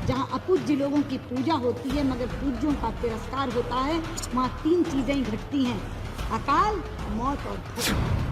जहाँ अपूज्य लोगों की पूजा होती है मगर पूज्यों का तिरस्कार होता है, वहाँ तीन चीजें ही घटती हैं, अकाल, मौत और भय।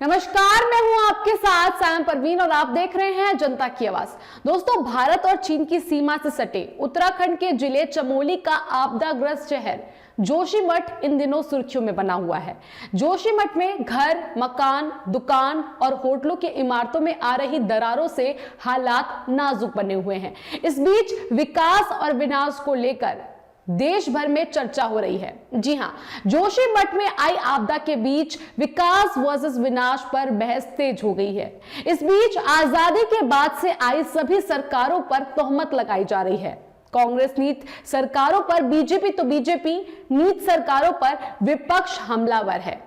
नमस्कार, मैं हूं आपके साथ सायम परवीन और आप देख रहे हैं जनता की आवाज। दोस्तों, भारत और चीन की सीमा से सटे उत्तराखंड के जिले चमोली का आपदाग्रस्त शहर जोशीमठ इन दिनों सुर्खियों में बना हुआ है। जोशीमठ में घर, मकान, दुकान और होटलों की इमारतों में आ रही दरारों से हालात नाजुक बने हुए हैं। इस बीच विकास और विनाश को लेकर देश भर में चर्चा हो रही है। जी हां, जोशीमठ में आई आपदा के बीच विकास वर्सेस विनाश पर बहस तेज हो गई है। इस बीच आजादी के बाद से आई सभी सरकारों पर तोहमत लगाई जा रही है। कांग्रेस नीत सरकारों पर बीजेपी तो बीजेपी नीत सरकारों पर विपक्ष हमलावर है।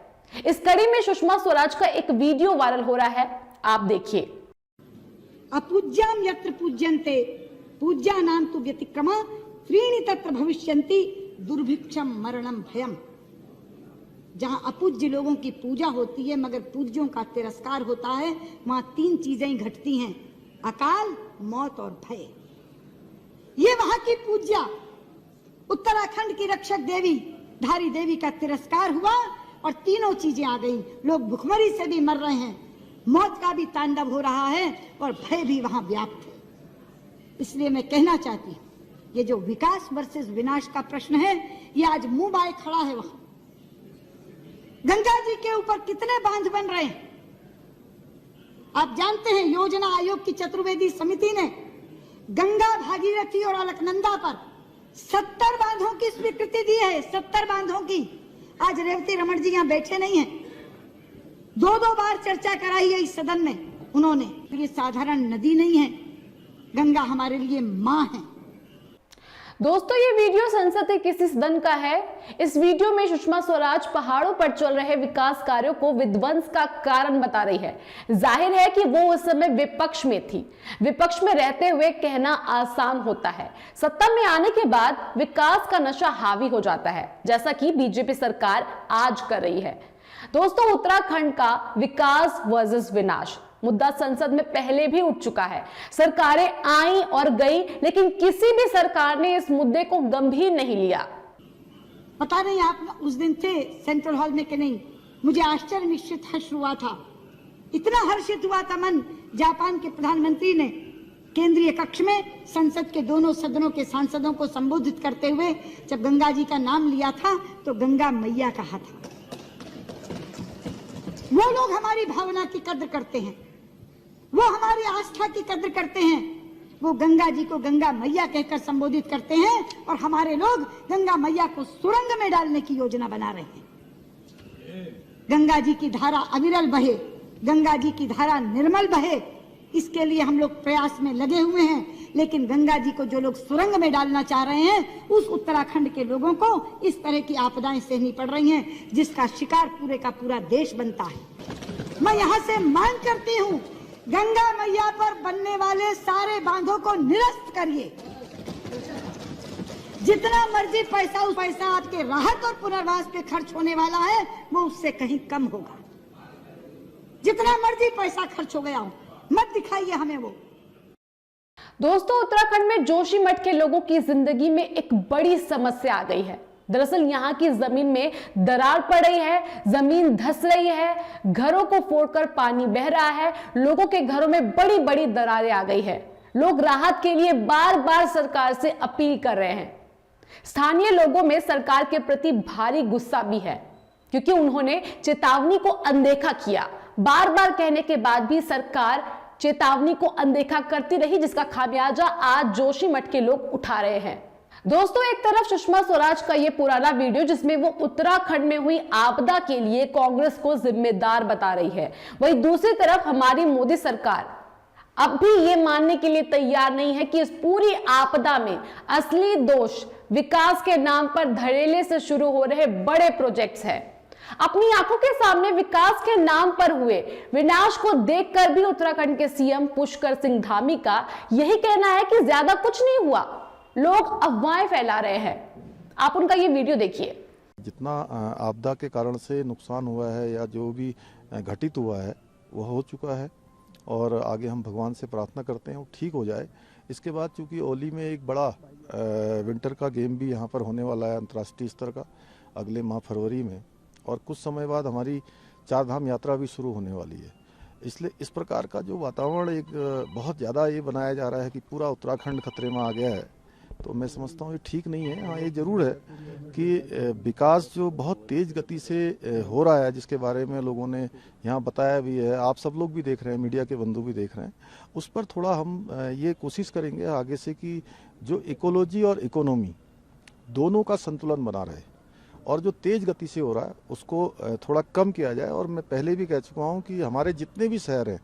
इस कड़ी में सुषमा स्वराज का एक वीडियो वायरल हो रहा है, आप देखिए। अपूज्याम यत्र पूज्यन्ते पूज्यानां तु व्यतिक्रमा त्रीणि तत्र भविष्यन्ति दुर्भिक्षम मरणम भयम। जहां अपूज्य लोगों की पूजा होती है मगर पूज्यों का तिरस्कार होता है, वहां तीन चीजें ही घटती हैं, अकाल, मौत और भय। ये वहां की पूज्या उत्तराखंड की रक्षक देवी धारी देवी का तिरस्कार हुआ और तीनों चीजें आ गई। लोग भुखमरी से भी मर रहे हैं, मौत का भी तांडव हो रहा है और भय भी वहां व्याप्त है। इसलिए मैं कहना चाहती हूं, ये जो विकास वर्सेस विनाश का प्रश्न है, ये आज मुंह बाए खड़ा है। वहां गंगा जी के ऊपर कितने बांध बन रहे हैं आप जानते हैं। योजना आयोग की चतुर्वेदी समिति ने गंगा, भागीरथी और अलकनंदा पर 70 बांधों की स्वीकृति दी है। 70 बांधों की। आज रेवती रमन जी यहाँ बैठे नहीं हैं, दो बार चर्चा कराई है इस सदन में उन्होंने। ये साधारण नदी नहीं है, गंगा हमारे लिए मां है। दोस्तों, ये वीडियो संसद के किसी सदन का है। इस वीडियो में सुषमा स्वराज पहाड़ों पर चल रहे विकास कार्यों को विध्वंस का कारण बता रही है। जाहिर है कि वो उस समय विपक्ष में थी। विपक्ष में रहते हुए कहना आसान होता है, सत्ता में आने के बाद विकास का नशा हावी हो जाता है, जैसा कि बीजेपी सरकार आज कर रही है। दोस्तों, उत्तराखंड का विकास वर्सेस विनाश मुद्दा संसद में पहले भी उठ चुका है। सरकारें आई और गई, लेकिन किसी भी सरकार ने इस मुद्दे को गंभीर नहीं लिया। पता नहीं आप उस दिन थे सेंट्रल हॉल में कि नहीं, मुझे आश्चर्य निश्चित हर्ष हुआ था। इतना हर्षित हुआ था मन, जापान के प्रधानमंत्री ने केंद्रीय कक्ष में संसद के दोनों सदनों के सांसदों को संबोधित करते हुए जब गंगा जी का नाम लिया था तो गंगा मैया कहा था। वो लोग हमारी भावना की कद्र करते हैं, वो हमारी आस्था की कद्र करते हैं। वो गंगा जी को गंगा मैया कहकर संबोधित करते हैं और हमारे लोग गंगा मैया को सुरंग में डालने की योजना बना रहे हैं। गंगा जी की धारा अविरल बहे, गंगा जी की धारा निर्मल बहे, इसके लिए हम लोग प्रयास में लगे हुए हैं। लेकिन गंगा जी को जो लोग सुरंग में डालना चाह रहे हैं, उस उत्तराखंड के लोगों को इस तरह की आपदाएं सहनी पड़ रही हैं, जिसका शिकार पूरे का पूरा देश बनता है। मैं यहाँ से मांग करती हूँ, गंगा मैया पर बनने वाले सारे बांधों को निरस्त करिए। जितना मर्जी पैसा, उस पैसा आपके राहत और पुनर्वास पे खर्च होने वाला है, वो उससे कहीं कम होगा। जितना मर्जी पैसा खर्च हो गया हो, मत दिखाइए हमें वो। दोस्तों, उत्तराखंड में जोशीमठ के लोगों की जिंदगी में एक बड़ी समस्या आ गई है। दरअसल यहाँ की जमीन में दरार पड़ रही है, जमीन धंस रही है, घरों को फोड़कर पानी बह रहा है, लोगों के घरों में बड़ी बड़ी दरारें आ गई है। लोग राहत के लिए बार बार सरकार से अपील कर रहे हैं। स्थानीय लोगों में सरकार के प्रति भारी गुस्सा भी है, क्योंकि उन्होंने चेतावनी को अनदेखा किया। बार बार कहने के बाद भी सरकार चेतावनी को अनदेखा करती रही, जिसका खामियाजा आज जोशीमठ के लोग उठा रहे हैं। दोस्तों, एक तरफ सुषमा स्वराज का ये पुराना वीडियो जिसमें वो उत्तराखंड में हुई आपदा के लिए कांग्रेस को जिम्मेदार बता रही है, वहीं दूसरी तरफ हमारी मोदी सरकार अब भी ये मानने के लिए तैयार नहीं है कि इस पूरी आपदा में असली दोष विकास के नाम पर धड़ेले से शुरू हो रहे बड़े प्रोजेक्ट्स हैं। अपनी आंखों के सामने विकास के नाम पर हुए विनाश को देखकर भी उत्तराखंड के सीएम पुष्कर सिंह धामी का यही कहना है कि ज्यादा कुछ नहीं हुआ, लोग अफवाहें फैला रहे हैं। आप उनका ये वीडियो देखिए। जितना आपदा के कारण से नुकसान हुआ है या जो भी घटित हुआ है, वो हो चुका है और आगे हम भगवान से प्रार्थना करते हैं वो ठीक हो जाए। इसके बाद चूँकि ओली में एक बड़ा विंटर का गेम भी यहाँ पर होने वाला है अंतर्राष्ट्रीय स्तर का अगले माह फरवरी में, और कुछ समय बाद हमारी 4 धाम यात्रा भी शुरू होने वाली है। इसलिए इस प्रकार का जो वातावरण एक बहुत ज़्यादा ये बनाया जा रहा है कि पूरा उत्तराखंड खतरे में आ गया है, तो मैं समझता हूँ ये ठीक नहीं है। हाँ, ये ज़रूर है कि विकास जो बहुत तेज़ गति से हो रहा है, जिसके बारे में लोगों ने यहाँ बताया भी है, आप सब लोग भी देख रहे हैं, मीडिया के बंधु भी देख रहे हैं, उस पर थोड़ा हम ये कोशिश करेंगे आगे से कि जो इकोलॉजी और इकोनॉमी दोनों का संतुलन बना रहे, और जो तेज़ गति से हो रहा है उसको थोड़ा कम किया जाए। और मैं पहले भी कह चुका हूँ कि हमारे जितने भी शहर हैं,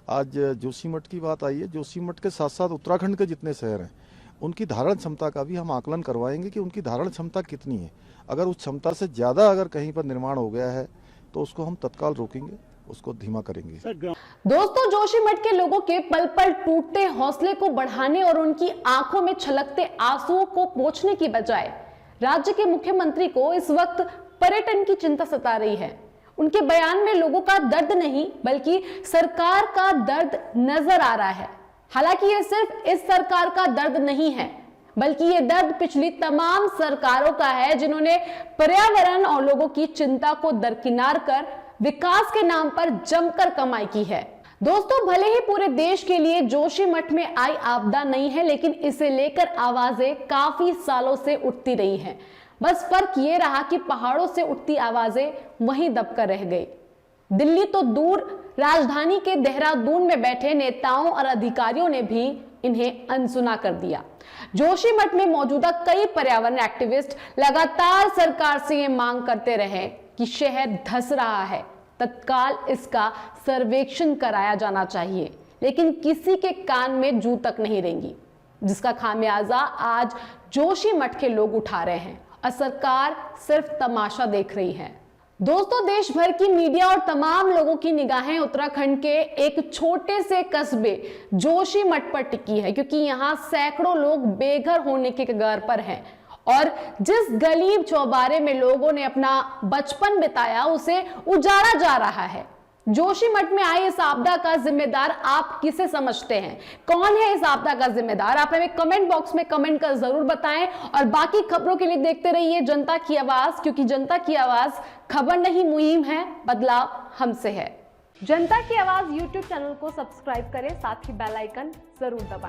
आज जोशीमठ की बात आई है, जोशीमठ के साथ साथ उत्तराखंड के जितने शहर हैं उनकी धारण क्षमता का भी हम आकलन करवाएंगे कि उनकी धारण क्षमता कितनी है। अगर उस क्षमता से ज़्यादा अगर कहीं पर निर्माण हो गया है तो उसको हम तत्काल रोकेंगे, उसको धीमा करेंगे। दोस्तों, जोशीमठ के लोगों के पल पल टूटते हौसले को बढ़ाने और उनकी आंखों में छलकते आंसुओं को पोंछने की बजाय राज्य के मुख्यमंत्री को इस वक्त पर्यटन की चिंता सता रही है। उनके बयान में लोगों का दर्द नहीं बल्कि सरकार का दर्द नजर आ रहा है। हालांकि ये सिर्फ इस सरकार का दर्द नहीं है, बल्कि ये दर्द पिछली तमाम सरकारों का है जिन्होंने पर्यावरण और लोगों की चिंता को दरकिनार कर विकास के नाम पर जमकर कमाई की है। दोस्तों, भले ही पूरे देश के लिए जोशीमठ में आई आपदा नहीं है, लेकिन इसे लेकर आवाजें काफी सालों से उठती रही हैं। बस फर्क ये रहा कि पहाड़ों से उठती आवाजें वहीं दबकर रह गई। दिल्ली तो दूर, राजधानी के देहरादून में बैठे नेताओं और अधिकारियों ने भी इन्हें अनसुना कर दिया। जोशीमठ में मौजूदा कई पर्यावरण एक्टिविस्ट लगातार सरकार से ये मांग करते रहे कि शहर धंस रहा है, तत्काल इसका सर्वेक्षण कराया जाना चाहिए, लेकिन किसी के कान में जू तक नहीं रेंगी, जिसका खामियाजा आज जोशीमठ के लोग उठा रहे हैं और सरकार सिर्फ तमाशा देख रही है। दोस्तों, देश भर की मीडिया और तमाम लोगों की निगाहें उत्तराखंड के एक छोटे से कस्बे जोशीमठ पर टिकी है, क्योंकि यहाँ सैकड़ों लोग बेघर होने के कगार पर हैं और जिस गली चौबारे में लोगों ने अपना बचपन बिताया उसे उजाड़ा जा रहा है। जोशीमठ में आई इस आपदा का जिम्मेदार आप किसे समझते हैं? कौन है इस आपदा का जिम्मेदार? आप हमें कमेंट बॉक्स में कमेंट कर जरूर बताएं और बाकी खबरों के लिए देखते रहिए जनता की आवाज, क्योंकि जनता की आवाज खबर नहीं मुहिम है, बदलाव हमसे है। जनता की आवाज YouTube चैनल को सब्सक्राइब करें, साथ ही बेल आइकन जरूर दबाएं।